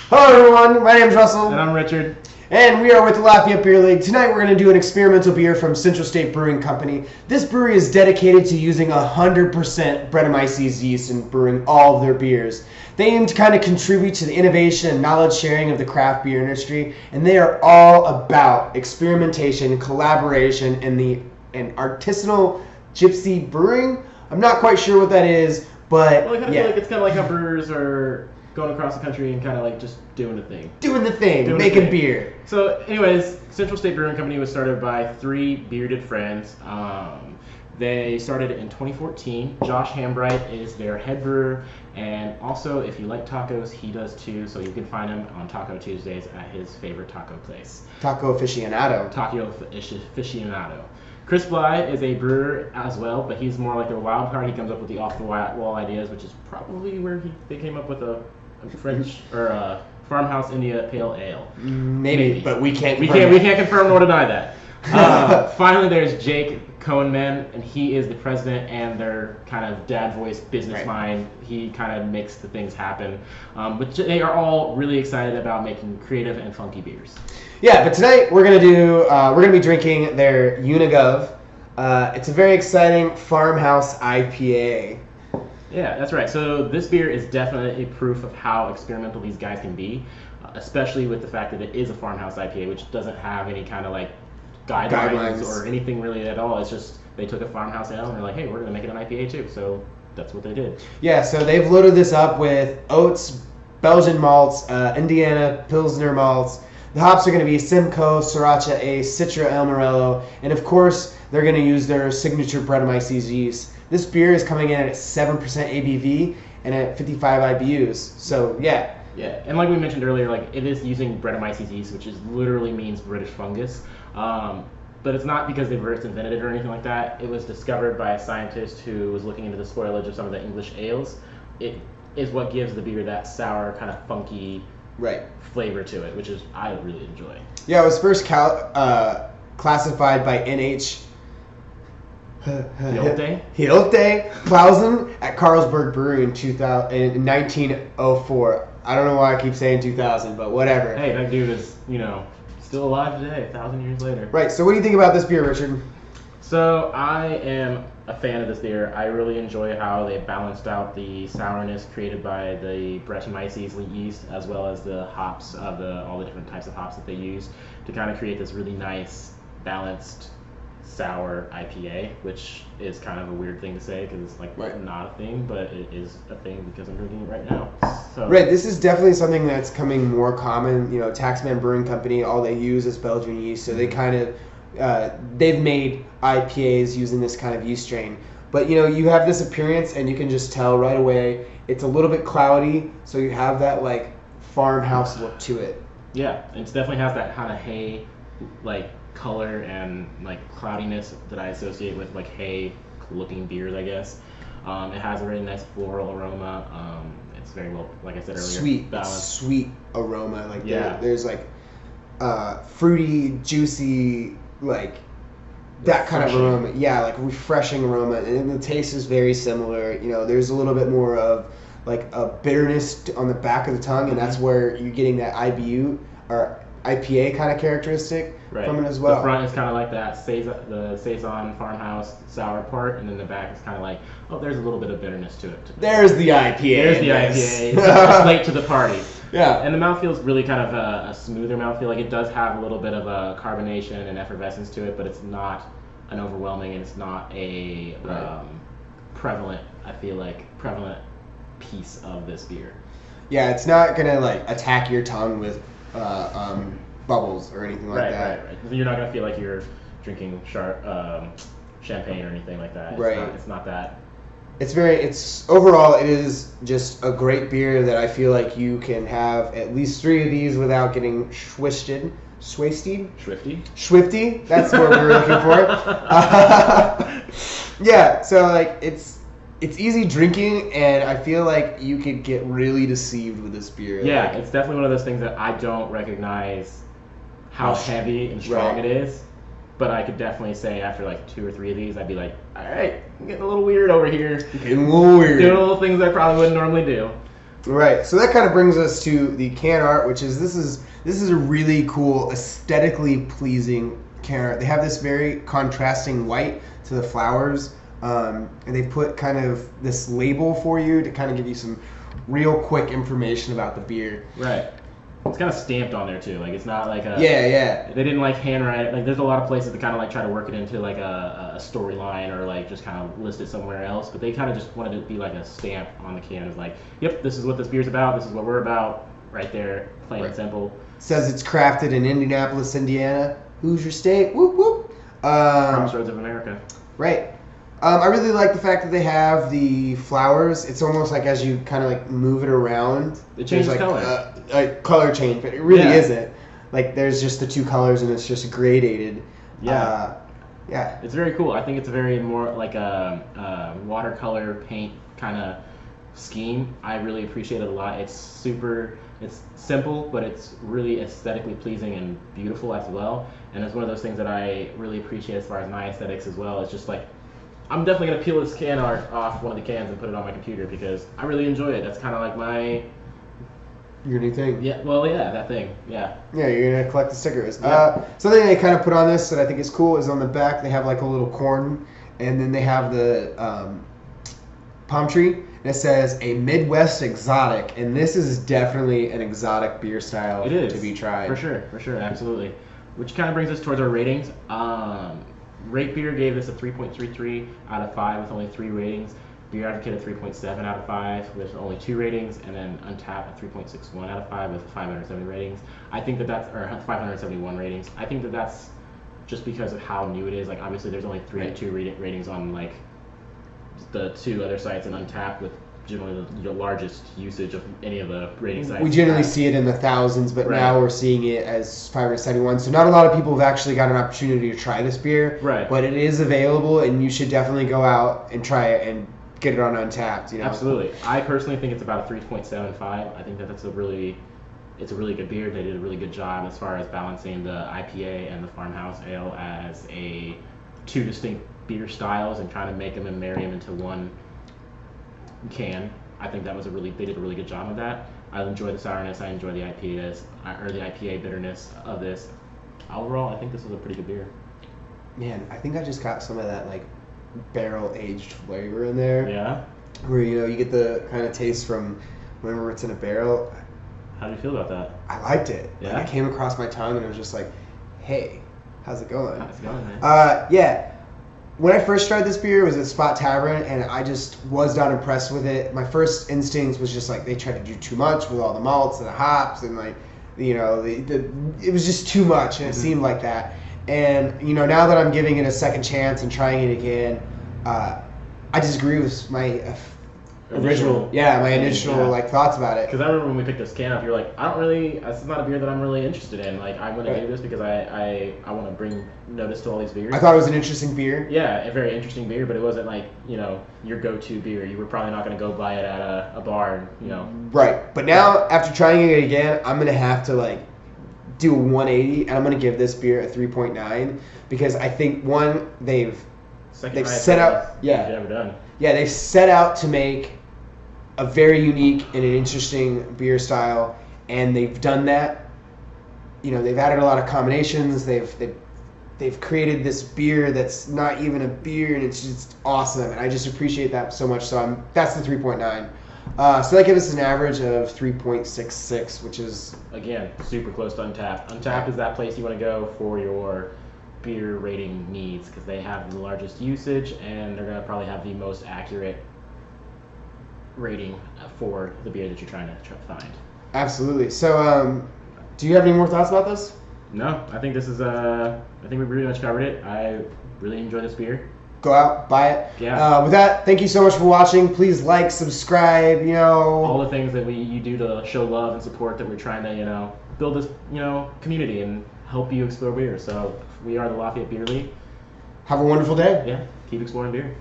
Hello everyone, my name is Russell. And I'm Richard. And we are with the Lafayette Beer League. Tonight we're going to do an experimental beer from Central State Brewing Company. This brewery is dedicated to using 100% Brettanomyces yeast in brewing all of their beers. They aim to kind of contribute to the innovation and knowledge sharing of the craft beer industry, and they are all about experimentation, collaboration, and artisanal gypsy brewing. I'm not quite sure what that is, but well, I feel like it's kind of like how brewers are going across the country and kind of like just doing the thing. Making beer. So anyways, Central State Brewing Company was started by three bearded friends. They started in 2014. Josh Hambright is their head brewer, and also if you like tacos, he does too, so you can find him on Taco Tuesdays at his favorite taco place. Taco Aficionado. Taco Aficionado. Chris Bly is a brewer as well, but he's more like their wild card. He comes up with the off-the-wall ideas, which is probably where they came up with a French or a Farmhouse India Pale Ale. Maybe, but we can't confirm nor deny that. Finally, there's Jake Cohenman, and he is the president and their kind of dad voice business mind. He kind of makes the things happen. But they are all really excited about making creative and funky beers. Yeah, but tonight we're gonna be drinking their Unigov. It's a very exciting farmhouse IPA. Yeah, that's right. So this beer is definitely proof of how experimental these guys can be, especially with the fact that it is a farmhouse IPA, which doesn't have any kind of like guidelines or anything really at all. It's just they took a farmhouse ale and they're like, hey, we're gonna make it an IPA too. So that's what they did. Yeah, so they've loaded this up with oats, Belgian malts, Indiana Pilsner malts. The hops are going to be Simcoe, Sriracha Ace, Citra El Morello, and of course they're going to use their signature Brettanomyces yeast. This beer is coming in at 7% ABV and at 55 IBUs. So yeah. Yeah, and like we mentioned earlier, like it is using Brettanomyces yeast, which literally means British fungus. But it's not because they first invented it or anything like that. It was discovered by a scientist who was looking into the spoilage of some of the English ales. It is what gives the beer that sour, kind of funky flavor to it, which is I really enjoy. Yeah, it was first classified by NH Hilde Clausen at Carlsberg Brewery in 1904. I don't know why I keep saying 2000, but whatever. Hey, that dude is, still alive today, 1,000 years later. Right, so what do you think about this beer, Richard? So I am a fan of this beer. I really enjoy how they balanced out the sourness created by the Brettanomyces yeast, as well as the hops of all the different types of hops that they use to kind of create this really nice, balanced, sour IPA, which is kind of a weird thing to say because it's like not a thing, but it is a thing because I'm drinking it right now. So. Right, this is definitely something that's coming more common. Taxman Brewing Company, all they use is Belgian yeast, so they kind of they've made IPAs using this kind of yeast strain. But you have this appearance and you can just tell right away it's a little bit cloudy, so you have that like farmhouse look to it. Yeah, it definitely has that kind of hay like color and like cloudiness that I associate with like hay looking beers, I guess. It has a really nice floral aroma. It's very well, like I said earlier, sweet, balanced. Sweet aroma. Like there's like fruity, juicy, like that kind of aroma. Yeah, like refreshing aroma, and the taste is very similar. There's a little bit more of like a bitterness on the back of the tongue, and that's where you're getting that IBU or IPA kind of characteristic from it as well. The front is kind of like that the Saison farmhouse sour part, and then the back is kind of like, there's a little bit of bitterness to it. There's the IPA. There's the IPA. It's late to the party. Yeah. And the mouthfeel is really kind of a smoother mouthfeel. Like it does have a little bit of a carbonation and effervescence to it, but it's not an overwhelming, and it's not a prevalent piece of this beer. Yeah, it's not gonna like attack your tongue with bubbles or anything like that. Right. You're not gonna feel like you're drinking champagne or anything like that. It's not that. Overall, it is just a great beer that I feel like you can have at least 3 of these without getting swifty. That's what we were looking for. Yeah, so like it's easy drinking, and I feel like you could get really deceived with this beer. Yeah, it's definitely one of those things that I don't recognize how heavy and strong it is. But I could definitely say after like 2 or 3 of these, I'd be like, all right, I'm getting a little weird over here. Getting a little weird. Doing little things I probably wouldn't normally do. Right. So that kind of brings us to the can art, which is this is a really cool, aesthetically pleasing can art. They have this very contrasting white to the flowers, and they put kind of this label for you to kind of give you some real quick information about the beer. Right. It's kind of stamped on there too. Like it's not like a Yeah. They didn't like handwrite it. Like there's a lot of places that kind of like try to work it into like a storyline or like just kind of list it somewhere else. But they kind of just wanted it to be like a stamp on the can. It's like, yep, this is what this beer's about. This is what we're about. Right there, plain and simple. Says it's crafted in Indianapolis, Indiana. Who's your state? Whoop whoop. Crossroads of America. Right. I really like the fact that they have the flowers. It's almost like as you kind of like move it around, it changes like color. A color change, but it really isn't. Like there's just the two colors and it's just gradated. Yeah. Yeah. It's very cool. I think it's a very more like a watercolor paint kind of scheme. I really appreciate it a lot. It's simple, but it's really aesthetically pleasing and beautiful as well. And it's one of those things that I really appreciate as far as my aesthetics as well. It's just like, I'm definitely going to peel this can art off one of the cans and put it on my computer because I really enjoy it. That's kind of like your new thing. Yeah, well, yeah, that thing. Yeah. Yeah, you're going to collect the stickers. Yeah. Something they kind of put on this that I think is cool is on the back they have like a little corn, and then they have the palm tree, and it says a Midwest exotic, and this is definitely an exotic beer style it is, to be tried. For sure, absolutely. Which kind of brings us towards our ratings. Rate Beer gave this a 3.33 out of 5 with only 3 ratings. Beer Advocate a 3.7 out of 5 with only 2 ratings, and then Untappd a 3.61 out of 5 with 570 ratings. I think that's 571 ratings. I think that's just because of how new it is. Like obviously, there's only 3 and 2 ratings on like the 2 other sites, and Untappd with generally the largest usage of any of the rating sites. We generally see it in the thousands, but now we're seeing it as 571. So not a lot of people have actually got an opportunity to try this beer. Right. But it is available, and you should definitely go out and try it and get it on Untappd. You know. Absolutely. I personally think it's about a 3.75. I think it's a really good beer. They did a really good job as far as balancing the IPA and the farmhouse ale as 2 distinct beer styles and trying to make them and marry them into one can. I think they did a really good job of that. I enjoy the sourness. I enjoy the IPA bitterness of this. Overall, I think this was a pretty good beer. Man, I think I just got some of that like barrel aged flavor in there. Yeah. Where you get the kind of taste from whenever it's in a barrel. How do you feel about that? I liked it. Yeah. Like, it came across my tongue and it was just like, hey, how's it going? How's it going, man? Yeah. When I first tried this beer, it was at Spot Tavern, and I just was not impressed with it. My first instinct was just like they tried to do too much with all the malts and the hops, and like, it was just too much, and it seemed like that. And now that I'm giving it a second chance and trying it again, I disagree with my initial like thoughts about it. Because I remember when we picked this can up, you're like, this is not a beer that I'm really interested in. Like, I'm going to do this because I want to bring notice to all these beers. I thought it was an interesting beer. Yeah, a very interesting beer, but it wasn't like, your go-to beer. You were probably not going to go buy it at a bar, Right. But now, after trying it again, I'm going to have to, like, do a 180, and I'm going to give this beer a 3.9 because I think, one, they've set out... Yeah. You've ever done. Yeah, they've set out to make a very unique and an interesting beer style, and they've done that. They've added a lot of combinations. They've created this beer that's not even a beer, and it's just awesome. And I just appreciate that so much. So that's the 3.9. So that gives us an average of 3.66, which is again super close to Untappd. Untappd is that place you want to go for your beer rating needs because they have the largest usage and they're going to probably have the most accurate rating for the beer that you're trying to find. Absolutely. So, do you have any more thoughts about this? No, I think this is I think we pretty much covered it. I really enjoy this beer. Go out, buy it. Yeah. With that, thank you so much for watching. Please like, subscribe. All the things that you do to show love and support that we're trying to build this community and help you explore beer. So we are the Lafayette Beer League. Have a wonderful day. Yeah. Keep exploring beer.